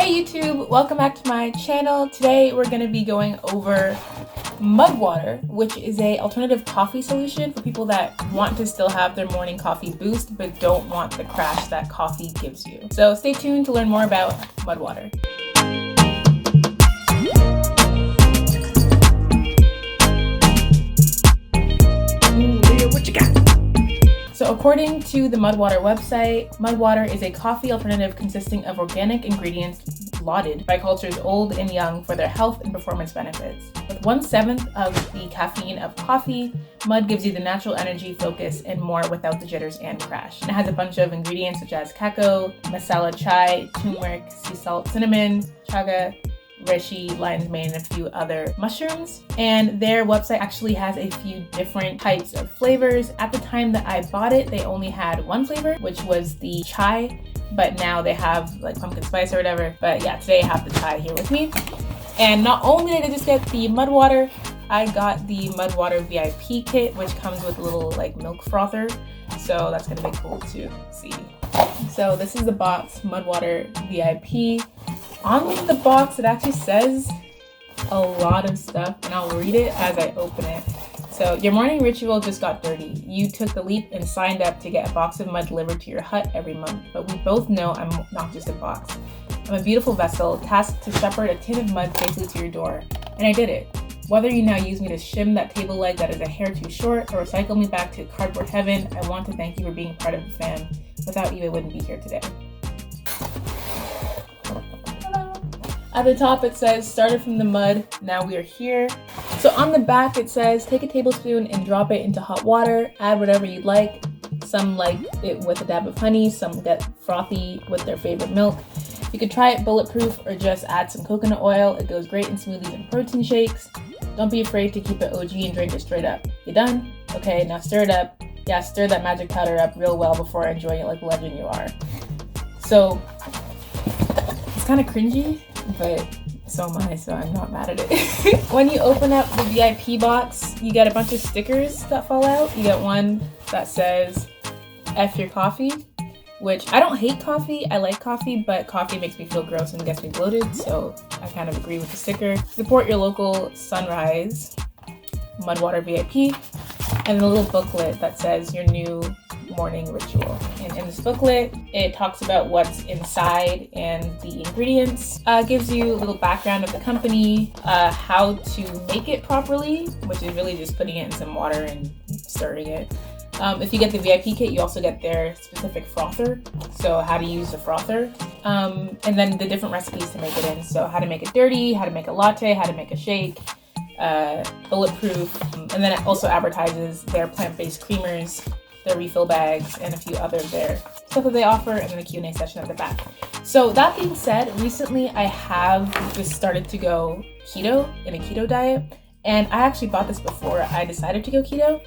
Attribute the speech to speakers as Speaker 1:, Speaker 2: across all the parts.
Speaker 1: Hey YouTube, welcome back to my channel. Today we're going to be going over Mud Wtr, which is a alternative coffee solution for people that want to still have their morning coffee boost but don't want the crash that coffee gives you. So stay tuned to learn more about Mud Wtr. What you got? So according to the Mud Wtr website, Mud Wtr is a coffee alternative consisting of organic ingredients lauded by cultures old and young for their health and performance benefits. With 1/7 of the caffeine of coffee, Mud gives you the natural energy, focus, and more without the jitters and crash. And it has a bunch of ingredients such as cacao, masala chai, turmeric, sea salt, cinnamon, chaga, reishi, lion's mane, and a few other mushrooms. And their website actually has a few different types of flavors. At the time that I bought it, they only had one flavor, which was the chai, but now they have like pumpkin spice or whatever. But yeah, today I have the chai here with me. And not only did I just get the Mud Wtr, I got the Mud Wtr VIP kit, which comes with a little like milk frother. So that's gonna be cool to see. So this is the box, Mud Wtr VIP. On the box, it actually says a lot of stuff, and I'll read it as I open it. So, your morning ritual just got dirty. You took the leap and signed up to get a box of mud delivered to your hut every month. But we both know I'm not just a box. I'm a beautiful vessel, tasked to shepherd a tin of mud safely to your door. And I did it. Whether you now use me to shim that table leg that is a hair too short, or recycle me back to cardboard heaven, I want to thank you for being part of the fam. Without you, I wouldn't be here today. At the top it says, started from the mud, now we are here. So on the back it says, take a tablespoon and drop it into hot water, add whatever you'd like. Some like it with a dab of honey, some get frothy with their favorite milk. You could try it bulletproof or just add some coconut oil. It goes great in smoothies and protein shakes. Don't be afraid to keep it OG and drink it straight up. You done? Okay, now stir it up. Yeah, stir that magic powder up real well before enjoying it like the legend you are. So, it's kind of cringy, but so am I, so I'm not mad at it. When you open up the VIP box, you get a bunch of stickers that fall out. You get one that says, F your coffee, which I don't hate coffee, I like coffee, but coffee makes me feel gross and gets me bloated, so I kind of agree with the sticker. Support your local sunrise, Mud Wtr VIP, and a little booklet that says your new morning ritual. And in this booklet, it talks about what's inside and the ingredients. Gives you a little background of the company, how to make it properly, which is really just putting it in some water and stirring it. If you get the VIP kit, you also get their specific frother, so how to use the frother, and then the different recipes to make it in. So how to make it dirty, how to make a latte, how to make a shake, bulletproof, and then it also advertises their plant-based creamers, their refill bags, and a few other of their stuff that they offer, and then a Q&A session at the back. So that being said, recently I have just started to go keto in a keto diet, and I actually bought this before I decided to go keto.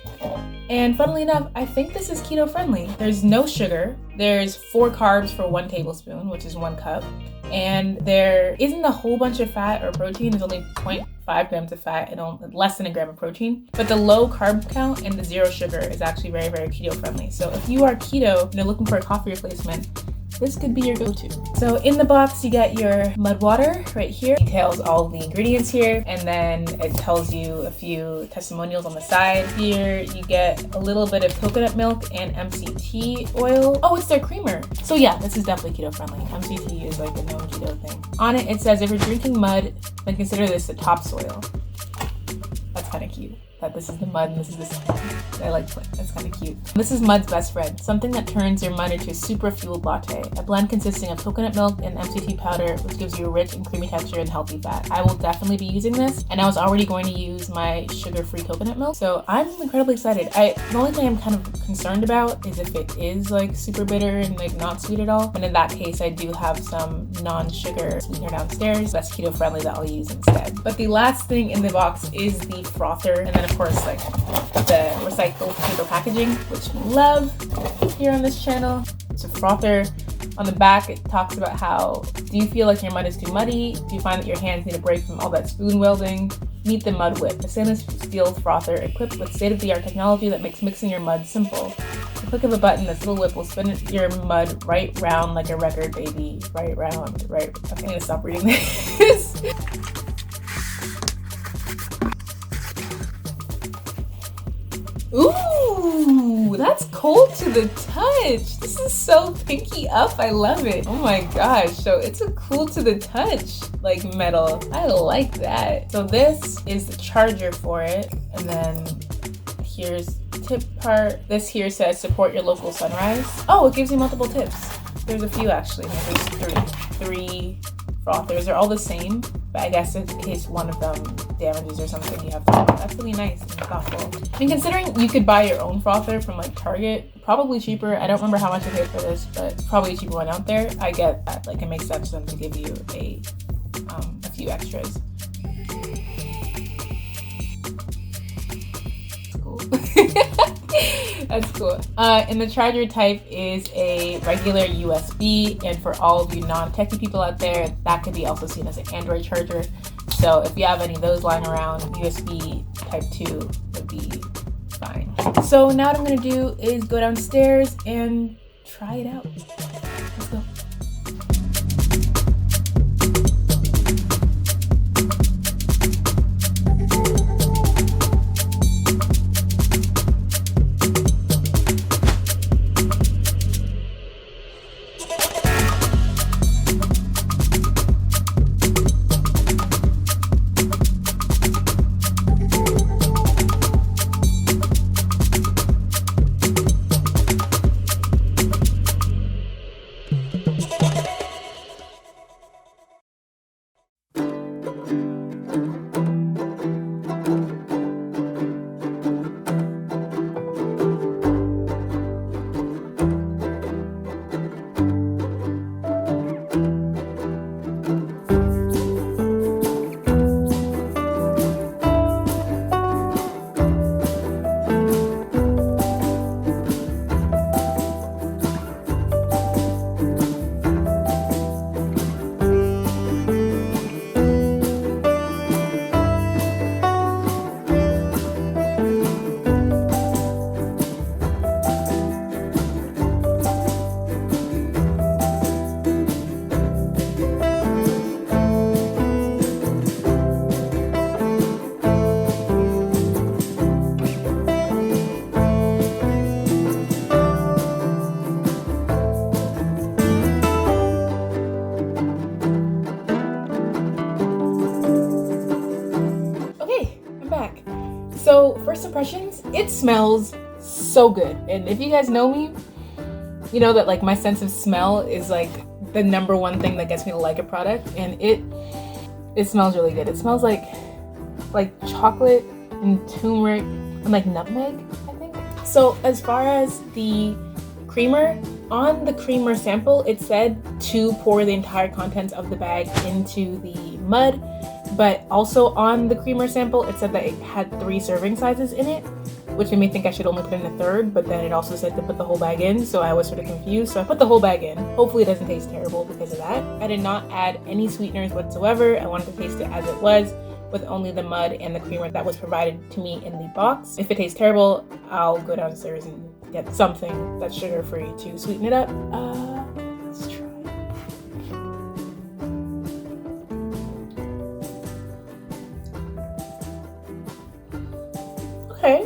Speaker 1: And funnily enough, I think this is keto friendly. There's no sugar, there's 4 carbs for 1 tablespoon, which is 1 cup. And there isn't a whole bunch of fat or protein. There's only 0.5 grams of fat and less than a gram of protein. But the low carb count and the 0 sugar is actually very, very keto friendly. So if you are keto and you're looking for a coffee replacement, this could be your go-to. So in the box, you get your Mud Wtr right here. It details all the ingredients here, and then it tells you a few testimonials on the side. Here, you get a little bit of coconut milk and MCT oil. Oh, it's their creamer. So yeah, this is definitely keto friendly. MCT is like a known keto thing. On it, it says, if you're drinking mud, then consider this a topsoil. That's kind of cute. That this is the mud and this is the sun. I like it. That's kind of cute. This is Mud's best friend, something that turns your mud into a super fueled latte. A blend consisting of coconut milk and MCT powder, which gives you a rich and creamy texture and healthy fat. I will definitely be using this, and I was already going to use my sugar-free coconut milk, so I'm incredibly excited. The only thing I'm kind of concerned about is if it is like super bitter and like not sweet at all. And in that case, I do have some non-sugar sweetener downstairs that's keto friendly that I'll use instead. But the last thing in the box is the frother, and then of course like the recycled paper packaging, which we love here on this channel. It's a frother. On the back, it talks about how, do you feel like your mud is too muddy? Do you find that your hands need a break from all that spoon wielding? Meet the Mud Wtr, a stainless steel frother equipped with state-of-the-art technology that makes mixing your mud simple. The click of a button, this little whip will spin your mud right round like a record, baby. Right round, right. Okay, I'm gonna stop reading this. Ooh, that's cold to the touch. This is so pinky up. I love it. Oh my gosh. So it's a cool to the touch like metal. I like that. So this is the charger for it. And then here's the tip part. This here says support your local sunrise. Oh, it gives you multiple tips. There's a few actually. There's three frothers. They're all the same, but I guess in case one of them damages or something, you have to. That's really nice and thoughtful. I mean, considering you could buy your own frother from like Target, probably cheaper. I don't remember how much I paid for this, but probably a cheaper one out there. I get that. Like, it makes sense for them to give you a few extras. Cool. That's cool. And the charger type is a regular USB, and for all of you non-techie people out there, that could be also seen as an Android charger. So if you have any of those lying around, USB type 2 would be fine. So now what I'm gonna do is go downstairs and try it out. Let's go. So first impressions, it smells so good. And if you guys know me, you know that like my sense of smell is like the number one thing that gets me to like a product, and it smells really good. It smells like chocolate and turmeric and like nutmeg, I think. So as far as the creamer, on the creamer sample, it said to pour the entire contents of the bag into the mud. But also on the creamer sample, it said that it had 3 serving sizes in it, which made me think I should only put in a third, but then it also said to put the whole bag in, so I was sort of confused. So I put the whole bag in. Hopefully it doesn't taste terrible because of that. I did not add any sweeteners whatsoever. I wanted to taste it as it was, with only the mud and the creamer that was provided to me in the box. If it tastes terrible, I'll go downstairs and get something that's sugar-free to sweeten it up. Let's try. Okay.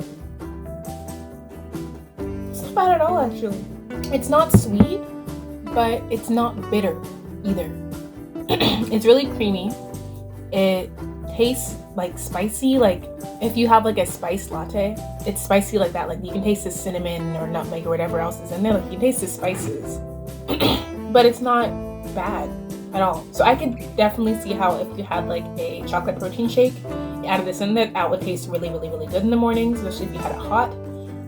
Speaker 1: It's not bad at all, actually. It's not sweet, but it's not bitter either. It's really creamy. It tastes like spicy, like if you have like a spiced latte, it's spicy like that. Like you can taste the cinnamon or nutmeg or whatever else is in there. Like you can taste the spices, but it's not bad at all. So I could definitely see how if you had like a chocolate protein shake, added this in there, that would taste really, really, really good in the mornings, especially if you had it hot.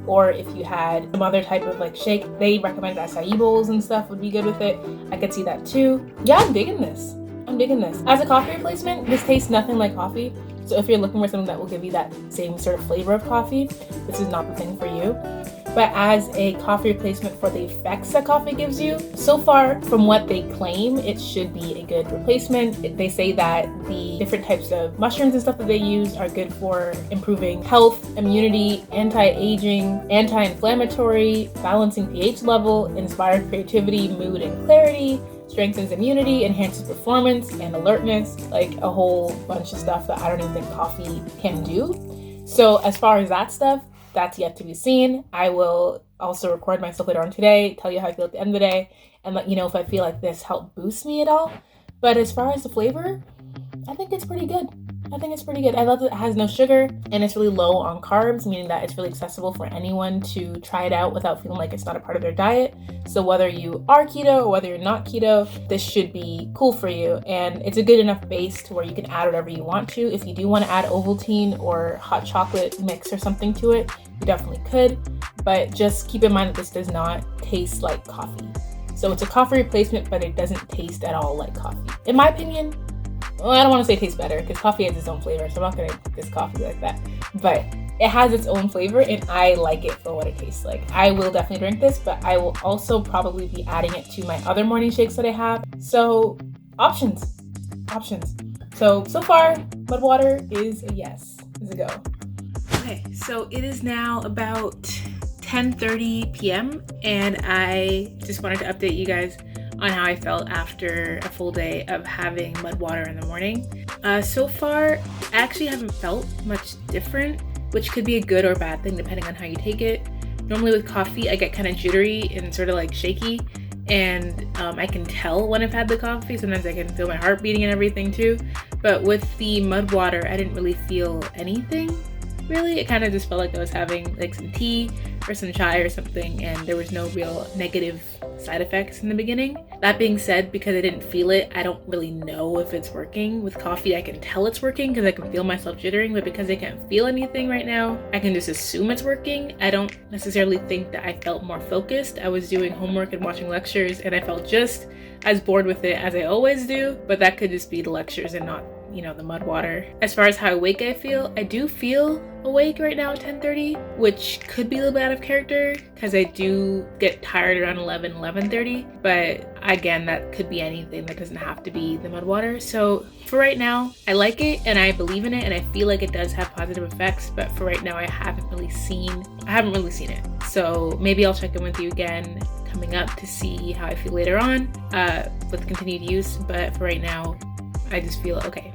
Speaker 1: Or if you had some other type of like shake, they recommend acai bowls and stuff would be good with it. I could see that too. Yeah, I'm digging this. I'm digging this. As a coffee replacement, this tastes nothing like coffee. So if you're looking for something that will give you that same sort of flavor of coffee, this is not the thing for you. but as a coffee replacement for the effects that coffee gives you. So far, from what they claim, it should be a good replacement. They say that the different types of mushrooms and stuff that they use are good for improving health, immunity, anti-aging, anti-inflammatory, balancing pH level, inspired creativity, mood, and clarity, strengthens immunity, enhances performance and alertness, like a whole bunch of stuff that I don't even think coffee can do. So as far as that stuff, that's yet to be seen. I will also record myself later on today, tell you how I feel at the end of the day, and let you know if I feel like this helped boost me at all. But as far as the flavor, I think it's pretty good. I love that it has no sugar and it's really low on carbs, meaning that it's really accessible for anyone to try it out without feeling like it's not a part of their diet. So whether you are keto or whether you're not keto, this should be cool for you. And it's a good enough base to where you can add whatever you want to. If you do want to add Ovaltine or hot chocolate mix or something to it, you definitely could. But just keep in mind that this does not taste like coffee. So it's a coffee replacement, but it doesn't taste at all like coffee. In my opinion, well, I don't want to say it tastes better because coffee has its own flavor, so I'm not going to diss coffee like that. But it has its own flavor and I like it for what it tastes like. I will definitely drink this, but I will also probably be adding it to my other morning shakes that I have. So options. So far, Mud Wtr is a yes, is a go. Okay, so it is now about 10:30 p.m. and I just wanted to update you guys on how I felt after a full day of having Mud Wtr in the morning. So far, I actually haven't felt much different, which could be a good or bad thing depending on how you take it. Normally with coffee, I get kind of jittery and sort of like shaky, and I can tell when I've had the coffee. Sometimes I can feel my heart beating and everything too. But with the Mud Wtr, I didn't really feel anything. Really, it kind of just felt like I was having like some tea or some chai or something, and there was no real negative side effects in the beginning. That being said, because I didn't feel it, I don't really know if it's working. With coffee, I can tell it's working because I can feel myself jittering, but because I can't feel anything right now, I can just assume it's working. I don't necessarily think that I felt more focused. I was doing homework and watching lectures, and I felt just as bored with it as I always do, but that could just be the lectures and not, you know, the Mud Wtr. As far as how awake I do feel awake right now at 10:30, which could be a little bit out of character because I do get tired around 11:30, but again, that could be anything. That doesn't have to be the Mud Wtr. So for right now, I like it and I believe in it and I feel like it does have positive effects, but for right now, I haven't really seen it. So maybe I'll check in with you again coming up to see how I feel later on with continued use, but for right now, I just feel okay.